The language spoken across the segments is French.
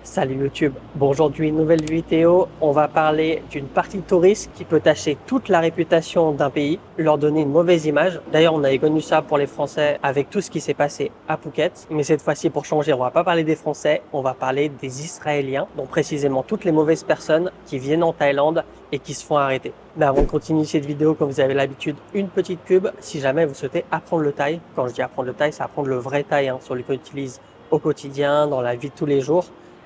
Salut YouTube. Bon, aujourd'hui, nouvelle vidéo. On va parler d'une partie touriste qui peut tacher toute la réputation d'un pays, leur donner une mauvaise image. D'ailleurs, on avait connu ça pour les Français avec tout ce qui s'est passé à Phuket. Mais cette fois-ci, pour changer, on va pas parler des Français, on va parler des Israéliens, donc précisément toutes les mauvaises personnes qui viennent en Thaïlande et qui se font arrêter. Mais avant de continuer cette vidéo, comme vous avez l'habitude, une petite pub. Si jamais vous souhaitez apprendre le thaï, quand je dis apprendre le thaï, c'est apprendre le vrai thaï, celui qu'on utilise au quotidien, dans la vie de tous les jours.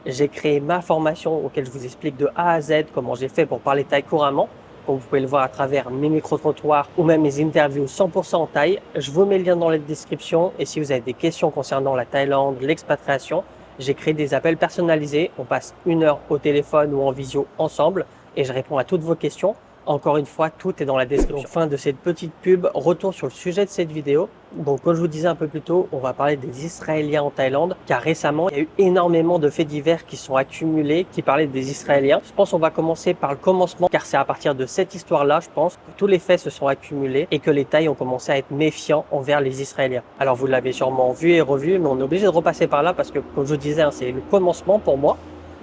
J'ai créé ma formation auquel je vous explique de A à Z comment j'ai fait pour parler thaï couramment. Comme vous pouvez le voir à travers mes micro-trottoirs ou même mes interviews 100% en thaï. Je vous mets le lien dans la description et si vous avez des questions concernant la Thaïlande, l'expatriation, j'ai créé des appels personnalisés. On passe 1 heure au téléphone ou en visio ensemble et je réponds à toutes vos questions. Encore une fois, tout est dans la description. Donc, fin de cette petite pub, retour sur le sujet de cette vidéo. Donc, comme je vous disais un peu plus tôt, on va parler des Israéliens en Thaïlande, car récemment, il y a eu énormément de faits divers qui sont accumulés, qui parlaient des Israéliens. Je pense qu'on va commencer par le commencement, car c'est à partir de cette histoire-là, je pense, que tous les faits se sont accumulés et que les Thaïs ont commencé à être méfiants envers les Israéliens. Alors, vous l'avez sûrement vu et revu, mais on est obligé de repasser par là parce que, comme je vous disais, c'est le commencement pour moi.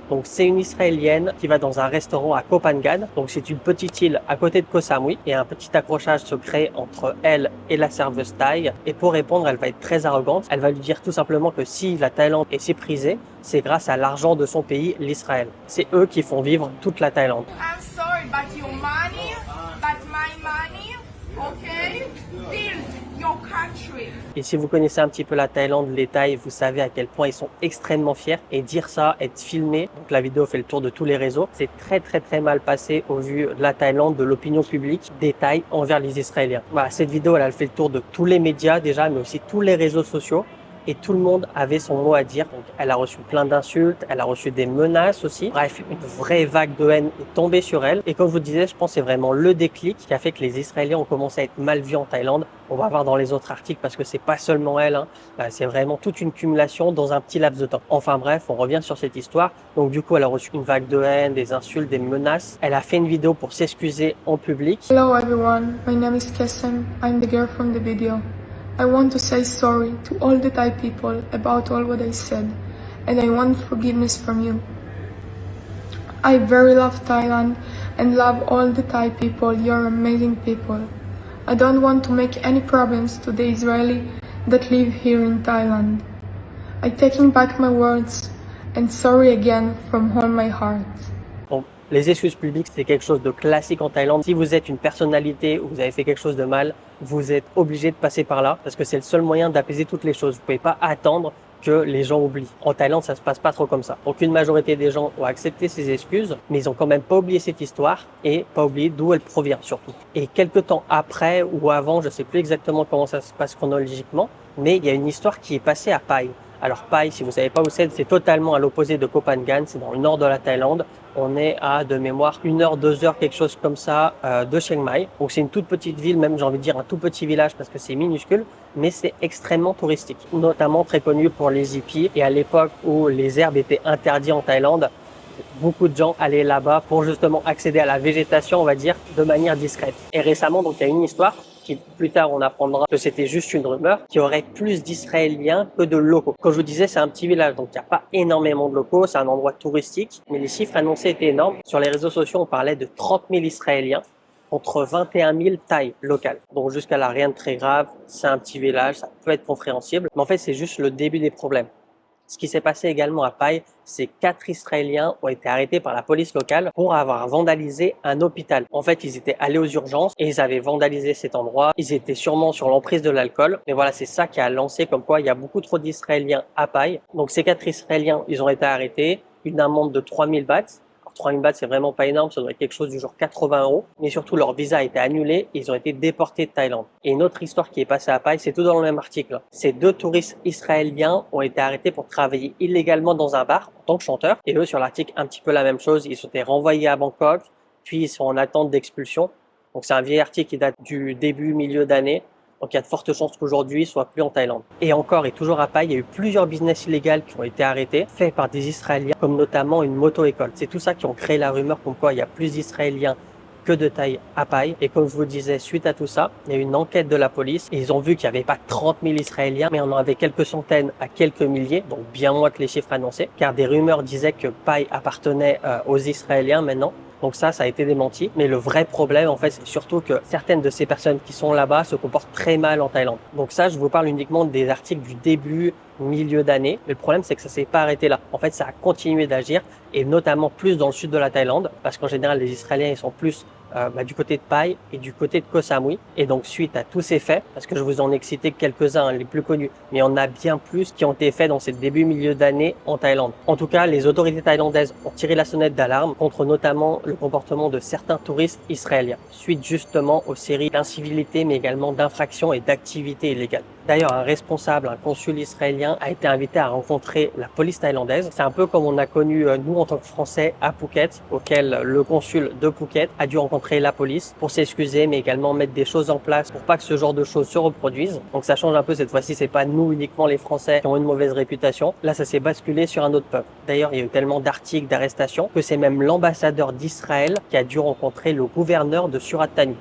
Donc c'est une Israélienne qui va dans un restaurant à Koh Phangan. Donc c'est une petite île à côté de Koh Samui et un petit accrochage se crée entre elle et la serveuse thaï. Et pour répondre, elle va être très arrogante. Elle va lui dire tout simplement que si la Thaïlande est si prisée, c'est grâce à l'argent de son pays, l'Israël. C'est eux qui font vivre toute la Thaïlande. I'm sorry, but your money, but my money, okay? Build your country. Et si vous connaissez un petit peu la Thaïlande, les Thaïs, vous savez à quel point ils sont extrêmement fiers. Et dire ça, être filmé, donc la vidéo fait le tour de tous les réseaux, c'est très mal passé au vu de la Thaïlande, de l'opinion publique, des Thaïs envers les Israéliens. Voilà, cette vidéo, elle a fait le tour de tous les médias déjà, mais aussi tous les réseaux sociaux. Et tout le monde avait son mot à dire. Donc, elle a reçu plein d'insultes, elle a reçu des menaces aussi. Bref, une vraie vague de haine est tombée sur elle. Et comme je vous disais, je pense que c'est vraiment le déclic qui a fait que les Israéliens ont commencé à être mal vus en Thaïlande. On va voir dans les autres articles parce que c'est pas seulement elle, c'est vraiment toute une cumulation dans un petit laps de temps. Enfin bref, on revient sur cette histoire. Donc du coup, elle a reçu une vague de haine, des insultes, des menaces. Elle a fait une vidéo pour s'excuser en public. Hello everyone, my name is Kesem. I'm the girl from the video. I want to say sorry to all the Thai people about all what I said, and I want forgiveness from you. I very love Thailand and love all the Thai people. You're amazing people. I don't want to make any problems to the Israeli that live here in Thailand. I'm taking back my words and sorry again from all my heart. Bon, les excuses publiques, c'est quelque chose de classique en Thaïlande. Si vous êtes une personnalité ou vous avez fait quelque chose de mal, vous êtes obligé de passer par là parce que c'est le seul moyen d'apaiser toutes les choses. Vous pouvez pas attendre que les gens oublient. En Thaïlande, ça se passe pas trop comme ça. Donc une majorité des gens ont accepté ces excuses, mais ils ont quand même pas oublié cette histoire et pas oublié d'où elle provient surtout. Et quelques temps après ou avant, je sais plus exactement comment ça se passe chronologiquement, mais il y a une histoire qui est passée à Pai. Alors Pai, si vous savez pas où c'est totalement à l'opposé de Koh Phangan, c'est dans le nord de la Thaïlande. On est à, de mémoire, 1 heure, 2 heures, quelque chose comme ça, de Chiang Mai. Donc c'est une toute petite ville, même j'ai envie de dire un tout petit village parce que c'est minuscule, mais c'est extrêmement touristique. Notamment très connu pour les hippies. Et à l'époque où les herbes étaient interdites en Thaïlande, beaucoup de gens allaient là-bas pour justement accéder à la végétation, on va dire, de manière discrète. Et récemment, donc il y a une histoire qui, plus tard, on apprendra que c'était juste une rumeur, qu'il y aurait plus d'Israéliens que de locaux. Comme je vous disais, c'est un petit village, donc il n'y a pas énormément de locaux, c'est un endroit touristique, mais les chiffres annoncés étaient énormes. Sur les réseaux sociaux, on parlait de 30 000 Israéliens contre 21 000 Thaïs locales. Donc jusqu'à là, rien de très grave, c'est un petit village, ça peut être compréhensible, mais en fait, c'est juste le début des problèmes. Ce qui s'est passé également à Pai, c'est 4 Israéliens ont été arrêtés par la police locale pour avoir vandalisé un hôpital. En fait, ils étaient allés aux urgences et ils avaient vandalisé cet endroit. Ils étaient sûrement sur l'emprise de l'alcool. Mais voilà, c'est ça qui a lancé comme quoi il y a beaucoup trop d'Israéliens à Pai. Donc ces 4 Israéliens, ils ont été arrêtés. Une amende de 3000 bahts. 3000 bahts, c'est vraiment pas énorme, ça doit être quelque chose du genre 80 €. Mais surtout, leur visa a été annulé et ils ont été déportés de Thaïlande. Et une autre histoire qui est passée à Pai, c'est tout dans le même article. Ces 2 touristes israéliens ont été arrêtés pour travailler illégalement dans un bar en tant que chanteurs. Et eux, sur l'article, un petit peu la même chose. Ils ont été renvoyés à Bangkok, puis ils sont en attente d'expulsion. Donc c'est un vieil article qui date du début, milieu d'année. Donc il y a de fortes chances qu'aujourd'hui, ils soient plus en Thaïlande. Et encore et toujours à Pai, il y a eu plusieurs business illégaux qui ont été arrêtés, faits par des Israéliens, comme notamment une moto-école. C'est tout ça qui ont créé la rumeur comme quoi il y a plus d'Israéliens que de taille à paille. Et comme je vous disais, suite à tout ça, il y a eu une enquête de la police et ils ont vu qu'il n'y avait pas 30 000 Israéliens, mais on en avait quelques centaines à quelques milliers, donc bien moins que les chiffres annoncés, car des rumeurs disaient que paille appartenait aux Israéliens maintenant. Donc ça a été démenti. Mais le vrai problème, en fait, c'est surtout que certaines de ces personnes qui sont là-bas se comportent très mal en Thaïlande. Donc ça, je vous parle uniquement des articles du début, milieu d'année. Mais le problème, c'est que ça s'est pas arrêté là. En fait, ça a continué d'agir et notamment plus dans le sud de la Thaïlande parce qu'en général, les Israéliens, ils sont plus du côté de Pai et du côté de Koh Samui. Et donc, suite à tous ces faits, parce que je vous en ai cité quelques-uns, les plus connus, mais il y en a bien plus qui ont été faits dans ces débuts, milieu d'année en Thaïlande. En tout cas, les autorités thaïlandaises ont tiré la sonnette d'alarme contre notamment le comportement de certains touristes israéliens, suite justement aux séries d'incivilités, mais également d'infractions et d'activités illégales. D'ailleurs, un responsable, un consul israélien a été invité à rencontrer la police thaïlandaise. C'est un peu comme on a connu, nous, en tant que Français, à Phuket, auquel le consul de Phuket a dû rencontrer la police pour s'excuser, mais également mettre des choses en place pour pas que ce genre de choses se reproduisent. Donc ça change un peu cette fois-ci, c'est pas nous uniquement les Français qui ont une mauvaise réputation. Là, ça s'est basculé sur un autre peuple. D'ailleurs, il y a eu tellement d'articles, d'arrestations, que c'est même l'ambassadeur d'Israël qui a dû rencontrer le gouverneur de Surat Thani.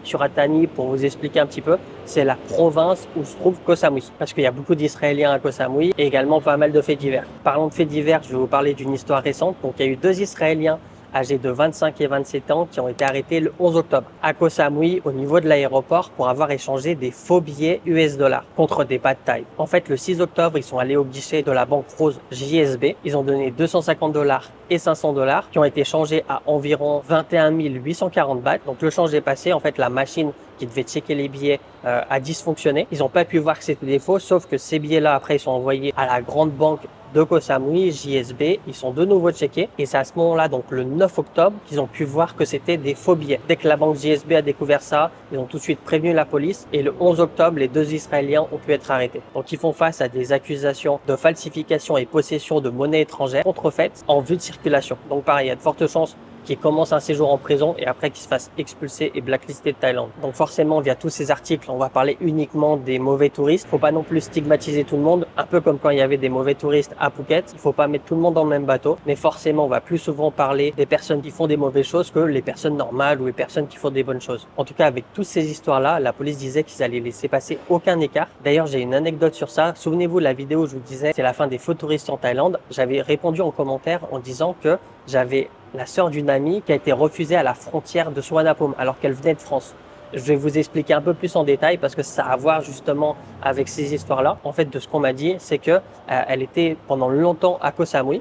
Surat Thani, pour vous expliquer un petit peu, c'est la province où se trouve Koh Samui. Parce qu'il y a beaucoup d'Israéliens à Koh Samui et également pas mal de faits divers. Parlons de faits divers, je vais vous parler d'une histoire récente. Donc il y a eu 2 Israéliens âgés de 25 et 27 ans qui ont été arrêtés le 11 octobre à Koh Samui au niveau de l'aéroport pour avoir échangé des faux billets US$ contre des pad thai. En fait, le 6 octobre, ils sont allés au guichet de la banque rose JSB. Ils ont donné $250 et $500 qui ont été changés à environ 21 840 bahts. Donc le change est passé. En fait, la machine qui devait checker les billets a dysfonctionné. Ils n'ont pas pu voir que c'était des faux, sauf que ces billets-là, après, ils sont envoyés à la grande banque de Koh Samui, JSB, ils sont de nouveau checkés et c'est à ce moment-là, donc le 9 octobre, qu'ils ont pu voir que c'était des faux billets. Dès que la banque JSB a découvert ça, ils ont tout de suite prévenu la police et le 11 octobre, les 2 Israéliens ont pu être arrêtés. Donc ils font face à des accusations de falsification et possession de monnaie étrangère contrefaite en vue de circulation. Donc pareil, il y a de fortes chances qui commence un séjour en prison et après qui se fasse expulser et blacklister de Thaïlande. Donc forcément, via tous ces articles, on va parler uniquement des mauvais touristes. Faut pas non plus stigmatiser tout le monde, un peu comme quand il y avait des mauvais touristes à Phuket. Il faut pas mettre tout le monde dans le même bateau, mais forcément, on va plus souvent parler des personnes qui font des mauvaises choses que les personnes normales ou les personnes qui font des bonnes choses. En tout cas, avec toutes ces histoires-là, la police disait qu'ils allaient laisser passer aucun écart. D'ailleurs, j'ai une anecdote sur ça. Souvenez-vous de la vidéo où je vous disais c'est la fin des faux touristes en Thaïlande. J'avais répondu en commentaire en disant que j'avais la sœur d'une amie qui a été refusée à la frontière de Suvarnabhumi alors qu'elle venait de France. Je vais vous expliquer un peu plus en détail parce que ça a à voir justement avec ces histoires-là. En fait, de ce qu'on m'a dit, c'est que elle était pendant longtemps à Koh Samui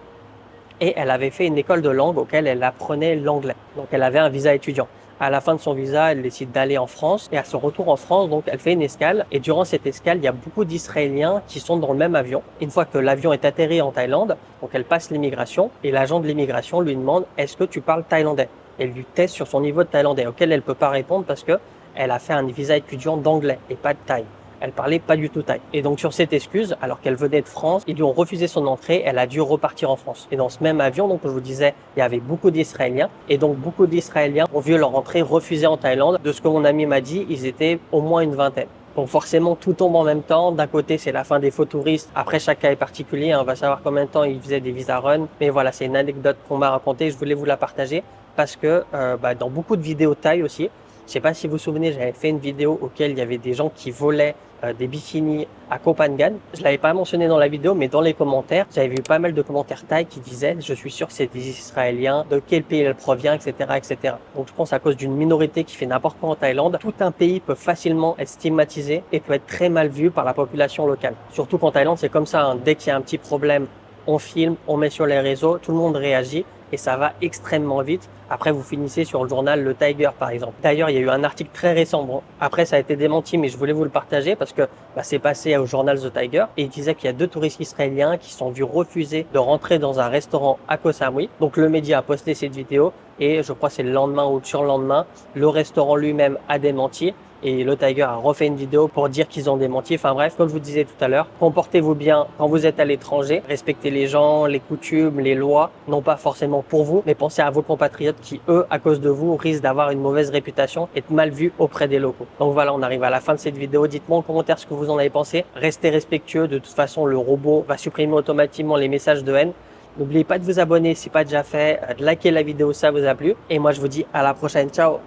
et elle avait fait une école de langue auquel elle apprenait l'anglais. Donc, elle avait un visa étudiant. À la fin de son visa, elle décide d'aller en France et à son retour en France, donc elle fait une escale et durant cette escale, il y a beaucoup d'Israéliens qui sont dans le même avion. Une fois que l'avion est atterri en Thaïlande, donc elle passe l'immigration et l'agent de l'immigration lui demande « Est-ce que tu parles thaïlandais ?» Elle lui teste sur son niveau de thaïlandais auquel elle peut pas répondre parce que elle a fait un visa étudiant d'anglais et pas de thaï. Elle parlait pas du tout thaï. Et donc sur cette excuse, alors qu'elle venait de France, ils lui ont refusé son entrée, elle a dû repartir en France. Et dans ce même avion, donc je vous disais, il y avait beaucoup d'Israéliens. Et donc beaucoup d'Israéliens ont vu leur entrée refusée en Thaïlande. De ce que mon ami m'a dit, ils étaient au moins une vingtaine. Donc forcément, tout tombe en même temps. D'un côté, c'est la fin des faux touristes. Après, chaque cas est particulier. On va savoir combien de temps ils faisaient des visa run. Mais voilà, c'est une anecdote qu'on m'a racontée. Je voulais vous la partager parce que dans beaucoup de vidéos thaï aussi, je sais pas si vous vous souvenez, j'avais fait une vidéo auquel il y avait des gens qui volaient des bikinis à Koh Phangan. Je l'avais pas mentionné dans la vidéo, mais dans les commentaires, j'avais vu pas mal de commentaires thaï qui disaient « Je suis sûr que c'est des Israéliens, de quel pays elle provient, etc. etc. » Donc je pense à cause d'une minorité qui fait n'importe quoi en Thaïlande, tout un pays peut facilement être stigmatisé et peut être très mal vu par la population locale. Surtout qu'en Thaïlande, c'est comme ça, hein. Dès qu'il y a un petit problème, on filme, on met sur les réseaux, tout le monde réagit et ça va extrêmement vite. Après, vous finissez sur le journal Le Tiger, par exemple. D'ailleurs, il y a eu un article très récent. Bon, après, ça a été démenti, mais je voulais vous le partager parce que c'est passé au journal The Tiger et il disait qu'il y a 2 touristes israéliens qui sont vus refuser de rentrer dans un restaurant à Koh Samui. Donc, le média a posté cette vidéo et je crois que c'est le lendemain ou le surlendemain, le restaurant lui-même a démenti. Et le Tiger a refait une vidéo pour dire qu'ils ont démenti. Enfin bref, comme je vous disais tout à l'heure, comportez-vous bien quand vous êtes à l'étranger. Respectez les gens, les coutumes, les lois, non pas forcément pour vous, mais pensez à vos compatriotes qui, eux, à cause de vous, risquent d'avoir une mauvaise réputation et être mal vus auprès des locaux. Donc voilà, on arrive à la fin de cette vidéo. Dites-moi en commentaire ce que vous en avez pensé. Restez respectueux. De toute façon, le robot va supprimer automatiquement les messages de haine. N'oubliez pas de vous abonner si pas déjà fait, de liker la vidéo si ça vous a plu. Et moi, je vous dis à la prochaine. Ciao!